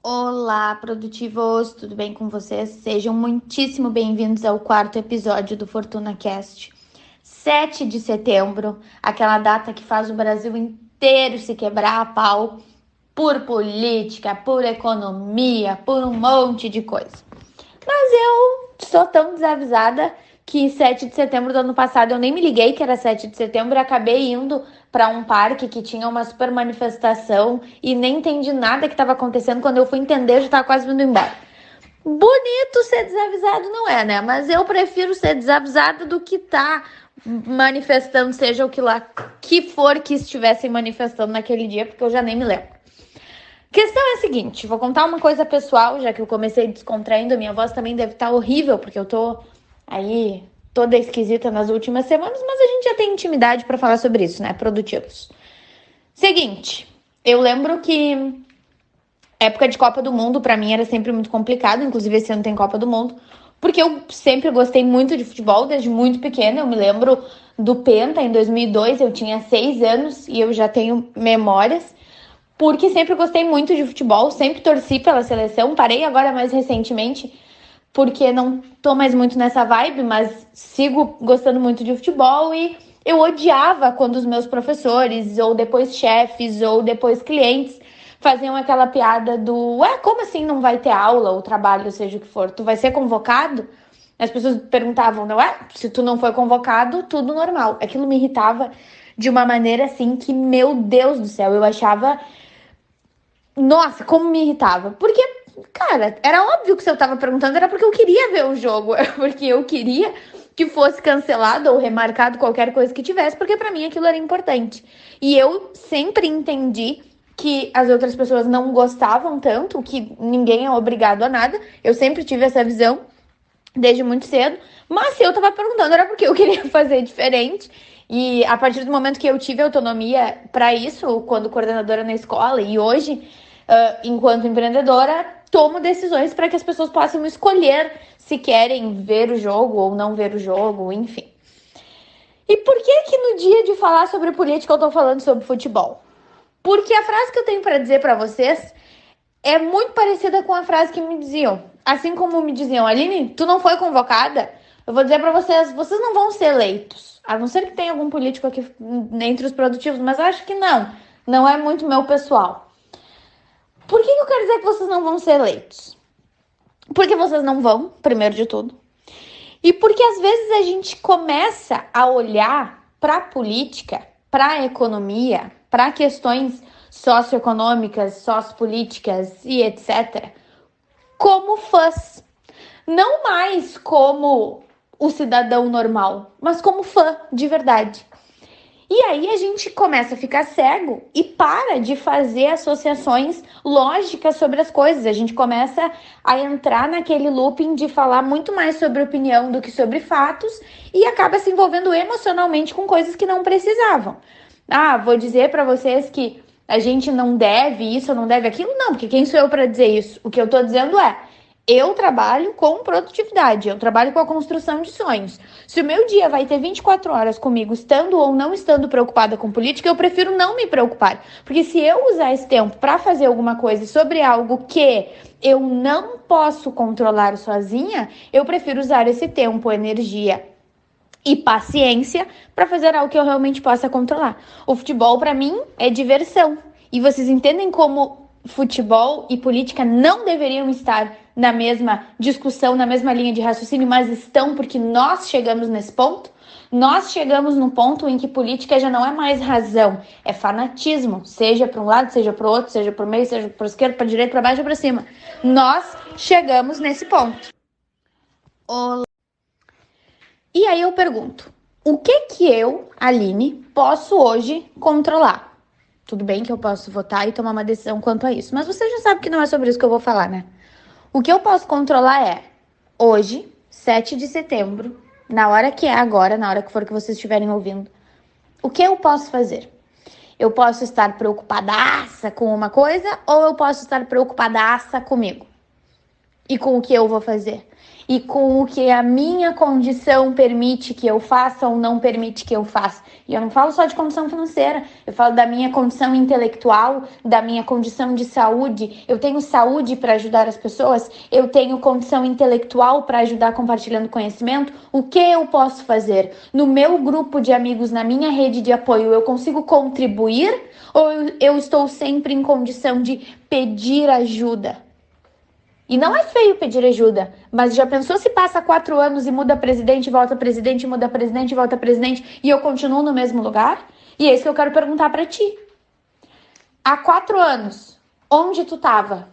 Olá, produtivos, tudo bem com vocês? Sejam muitíssimo bem-vindos ao quarto episódio do Fortuna Cast. 7 de setembro, aquela data que faz o Brasil inteiro se quebrar a pau por política, por economia, por um monte de coisa. Mas eu sou tão desavisada que 7 de setembro do ano passado eu nem me liguei que era 7 de setembro e acabei indo para um parque que tinha uma super manifestação e nem entendi nada que estava acontecendo. Quando eu fui entender, já estava quase vindo embora. Bonito ser desavisado não é, né? Mas eu prefiro ser desavisado do que tá manifestando, seja o que lá que for que estivessem manifestando naquele dia, porque eu já nem me lembro. A questão é a seguinte, vou contar uma coisa pessoal, já que eu comecei descontraindo, minha voz também deve estar horrível, porque eu tô aí toda esquisita nas últimas semanas, mas a gente já tem intimidade para falar sobre isso, né? Produtivos. Seguinte, eu lembro que época de Copa do Mundo para mim era sempre muito complicado, inclusive esse ano tem Copa do Mundo, porque eu sempre gostei muito de futebol, desde muito pequena. Eu me lembro do Penta em 2002, eu tinha 6 anos e eu já tenho memórias, porque sempre gostei muito de futebol, sempre torci pela seleção. Parei agora mais recentemente, porque não tô mais muito nessa vibe, mas sigo gostando muito de futebol e eu odiava quando os meus professores, ou depois chefes, ou depois clientes, faziam aquela piada do como assim não vai ter aula ou trabalho, seja o que for, tu vai ser convocado? As pessoas perguntavam, não é? Se tu não foi convocado, tudo normal. Aquilo me irritava de uma maneira assim que, meu Deus do céu, eu achava. Nossa, como me irritava. Porque, cara, era óbvio que se eu tava perguntando era porque eu queria ver o jogo, porque eu queria que fosse cancelado ou remarcado qualquer coisa que tivesse, porque para mim aquilo era importante. E eu sempre entendi que as outras pessoas não gostavam tanto, que ninguém é obrigado a nada. Eu sempre tive essa visão desde muito cedo, mas se eu tava perguntando era porque eu queria fazer diferente. E a partir do momento que eu tive autonomia para isso, quando coordenadora na escola e hoje, enquanto empreendedora, tomo decisões para que as pessoas possam escolher se querem ver o jogo ou não ver o jogo, enfim. E por que no dia de falar sobre política eu tô falando sobre futebol? Porque a frase que eu tenho para dizer para vocês é muito parecida com a frase que me diziam. Assim como me diziam, Aline, tu não foi convocada? Eu vou dizer para vocês, vocês não vão ser eleitos. A não ser que tenha algum político aqui entre os produtivos, mas eu acho que não. Não é muito meu pessoal. Por que eu quero dizer que vocês não vão ser eleitos? Porque vocês não vão, primeiro de tudo. E porque às vezes a gente começa a olhar para a política, para a economia, para questões socioeconômicas, sociopolíticas e etc., como fãs. Não mais como o cidadão normal, mas como fã de verdade. E aí a gente começa a ficar cego e para de fazer associações lógicas sobre as coisas. A gente começa a entrar naquele looping de falar muito mais sobre opinião do que sobre fatos e acaba se envolvendo emocionalmente com coisas que não precisavam. Vou dizer para vocês que a gente não deve isso, não deve aquilo. Não, porque quem sou eu para dizer isso? O que eu tô dizendo é, eu trabalho com produtividade, eu trabalho com a construção de sonhos. Se o meu dia vai ter 24 horas comigo, estando ou não estando preocupada com política, eu prefiro não me preocupar. Porque se eu usar esse tempo para fazer alguma coisa sobre algo que eu não posso controlar sozinha, eu prefiro usar esse tempo, energia e paciência para fazer algo que eu realmente possa controlar. O futebol, para mim, é diversão. E vocês entendem como futebol e política não deveriam estar na mesma discussão, na mesma linha de raciocínio, mas estão porque nós chegamos nesse ponto? Nós chegamos no ponto em que política já não é mais razão, é fanatismo, seja para um lado, seja para o outro, seja para o meio, seja para a esquerda, para a direita, para baixo ou para cima. Nós chegamos nesse ponto. E aí eu pergunto, o que eu, Aline, posso hoje controlar? Tudo bem que eu posso votar e tomar uma decisão quanto a isso, mas você já sabe que não é sobre isso que eu vou falar, né? O que eu posso controlar é, hoje, 7 de setembro, na hora que é agora, na hora que for que vocês estiverem ouvindo, o que eu posso fazer? Eu posso estar preocupadaça com uma coisa ou eu posso estar preocupadaça comigo? e com o que eu vou fazer. E com o que a minha condição permite que eu faça ou não permite que eu faça. E eu não falo só de condição financeira, eu falo da minha condição intelectual, da minha condição de saúde. Eu tenho saúde para ajudar as pessoas, eu tenho condição intelectual para ajudar compartilhando conhecimento. O que eu posso fazer? No meu grupo de amigos, na minha rede de apoio, eu consigo contribuir ou eu estou sempre em condição de pedir ajuda? E não é feio pedir ajuda, mas já pensou se passa 4 anos e muda presidente, volta presidente, muda presidente, volta presidente e eu continuo no mesmo lugar? E é isso que eu quero perguntar pra ti. Há 4 anos, onde tu tava?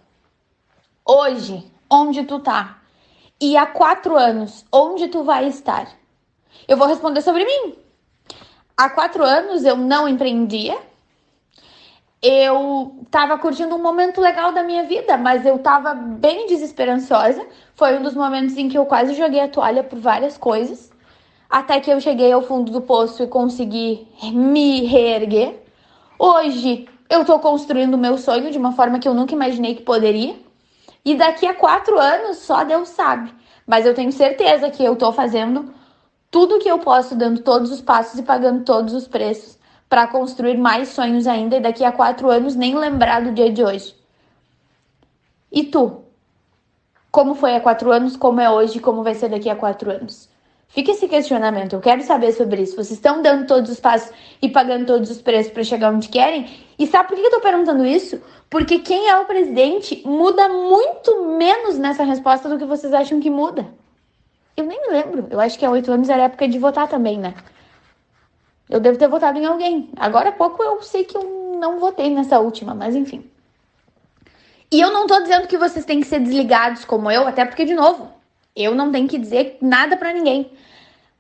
Hoje, onde tu tá? E há 4 anos, onde tu vai estar? Eu vou responder sobre mim. Há 4 anos eu não empreendia. Eu tava curtindo um momento legal da minha vida, mas eu tava bem desesperançosa. Foi um dos momentos em que eu quase joguei a toalha por várias coisas, até que eu cheguei ao fundo do poço e consegui me reerguer. Hoje eu tô construindo o meu sonho de uma forma que eu nunca imaginei que poderia. E daqui a 4 anos só Deus sabe. Mas eu tenho certeza que eu tô fazendo tudo o que eu posso, dando todos os passos e pagando todos os preços para construir mais sonhos ainda e daqui a 4 anos nem lembrar do dia de hoje. E tu? Como foi há 4 anos, como é hoje e como vai ser daqui a 4 anos? Fica esse questionamento, eu quero saber sobre isso. Vocês estão dando todos os passos e pagando todos os preços para chegar onde querem? E sabe por que eu tô perguntando isso? Porque quem é o presidente muda muito menos nessa resposta do que vocês acham que muda. Eu nem me lembro, eu acho que há 8 anos era época de votar também, né? Eu devo ter votado em alguém. Agora há pouco eu sei que eu não votei nessa última, mas enfim. E eu não tô dizendo que vocês têm que ser desligados como eu, até porque, de novo, eu não tenho que dizer nada pra ninguém.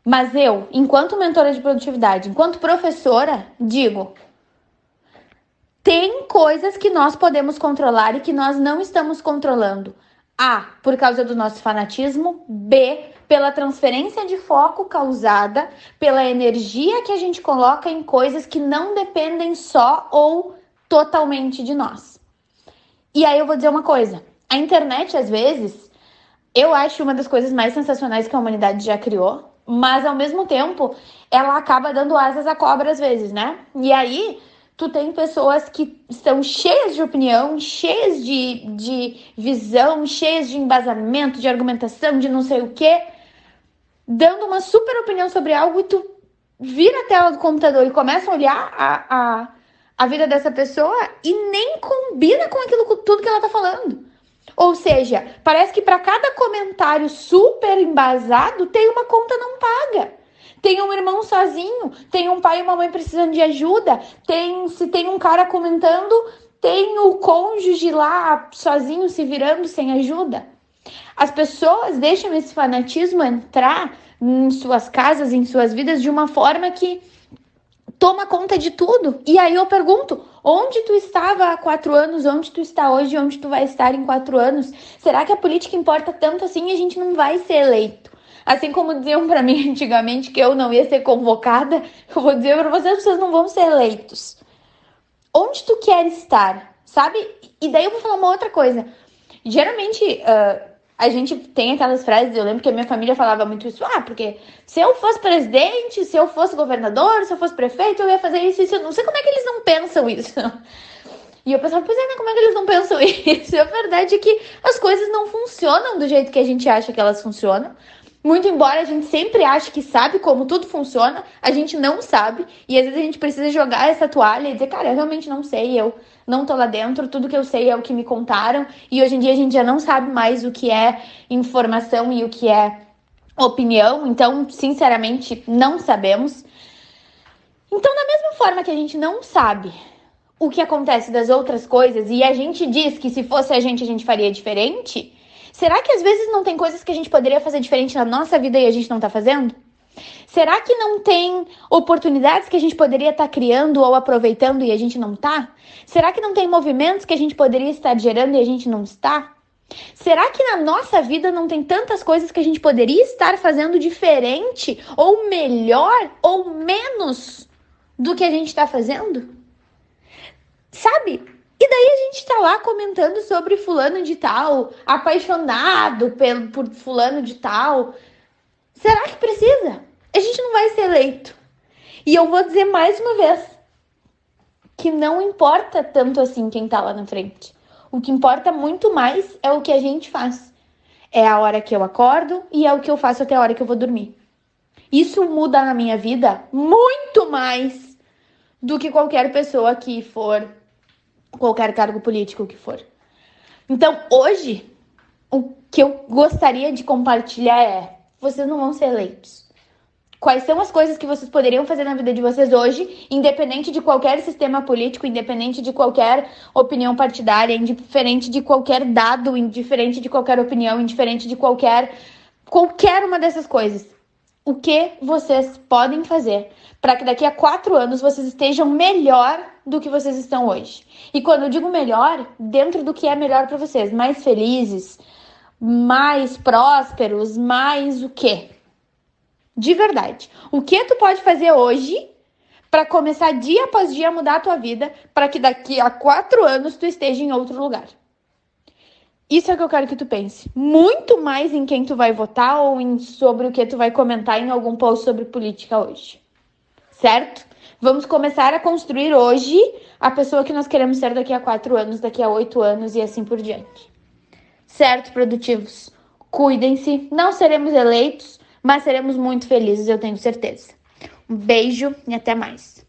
Mas eu, enquanto mentora de produtividade, enquanto professora, digo: tem coisas que nós podemos controlar e que nós não estamos controlando. A, por causa do nosso fanatismo. B, pela transferência de foco causada pela energia que a gente coloca em coisas que não dependem só ou totalmente de nós. E aí eu vou dizer uma coisa. A internet, às vezes, eu acho uma das coisas mais sensacionais que a humanidade já criou, mas ao mesmo tempo, ela acaba dando asas à cobra às vezes, né? E aí, tu tem pessoas que estão cheias de opinião, cheias de visão, cheias de embasamento, de argumentação, de não sei o quê, dando uma super opinião sobre algo e tu vira a tela do computador e começa a olhar a vida dessa pessoa e nem combina com aquilo tudo que ela tá falando. Ou seja, parece que para cada comentário super embasado tem uma conta não paga. Tem um irmão sozinho, tem um pai e uma mãe precisando de ajuda, se tem um cara comentando, tem o cônjuge lá sozinho se virando sem ajuda. As pessoas deixam esse fanatismo entrar em suas casas, em suas vidas, de uma forma que toma conta de tudo. E aí eu pergunto, onde tu estava há 4 anos, onde tu está hoje, onde tu vai estar em 4 anos? Será que a política importa tanto assim e a gente não vai ser eleito? Assim como diziam pra mim antigamente que eu não ia ser convocada, eu vou dizer pra vocês não vão ser eleitos. Onde tu quer estar, sabe? E daí eu vou falar uma outra coisa. Geralmente, a gente tem aquelas frases, eu lembro que a minha família falava muito isso, porque se eu fosse presidente, se eu fosse governador, se eu fosse prefeito, eu ia fazer isso, isso. Eu não sei como é que eles não pensam isso. E eu pensava, pois é, né, como é que eles não pensam isso? E a verdade é que as coisas não funcionam do jeito que a gente acha que elas funcionam. Muito embora a gente sempre ache que sabe como tudo funciona, a gente não sabe. E às vezes a gente precisa jogar essa toalha e dizer, cara, eu realmente não sei, eu não tô lá dentro, tudo que eu sei é o que me contaram. E hoje em dia a gente já não sabe mais o que é informação e o que é opinião. Então, sinceramente, não sabemos. Então, da mesma forma que a gente não sabe o que acontece das outras coisas e a gente diz que se fosse a gente faria diferente, será que às vezes não tem coisas que a gente poderia fazer diferente na nossa vida e a gente não tá fazendo? Será que não tem oportunidades que a gente poderia estar criando ou aproveitando e a gente não tá? Será que não tem movimentos que a gente poderia estar gerando e a gente não está? Será que na nossa vida não tem tantas coisas que a gente poderia estar fazendo diferente ou melhor ou menos do que a gente está fazendo? Sabe? E daí a gente tá lá comentando sobre fulano de tal, apaixonado por fulano de tal. Será que precisa? A gente não vai ser eleito. E eu vou dizer mais uma vez que não importa tanto assim quem tá lá na frente. O que importa muito mais é o que a gente faz. É a hora que eu acordo e é o que eu faço até a hora que eu vou dormir. Isso muda na minha vida muito mais do que qualquer pessoa que for, qualquer cargo político que for. Então, hoje, o que eu gostaria de compartilhar é: vocês não vão ser eleitos. Quais são as coisas que vocês poderiam fazer na vida de vocês hoje, independente de qualquer sistema político, independente de qualquer opinião partidária, indiferente de qualquer dado, indiferente de qualquer opinião, indiferente de qualquer uma dessas coisas. O que vocês podem fazer para que daqui a 4 anos vocês estejam melhor do que vocês estão hoje? E quando eu digo melhor, dentro do que é melhor para vocês, mais felizes, mais prósperos, mais o quê? De verdade. O que tu pode fazer hoje para começar dia após dia a mudar a tua vida para que daqui a 4 anos tu esteja em outro lugar? Isso é o que eu quero que tu pense. Muito mais em quem tu vai votar ou sobre o que tu vai comentar em algum post sobre política hoje. Certo? Vamos começar a construir hoje a pessoa que nós queremos ser daqui a 4 anos, daqui a 8 anos e assim por diante. Certo, produtivos? Cuidem-se. Não seremos eleitos, mas seremos muito felizes, eu tenho certeza. Um beijo e até mais.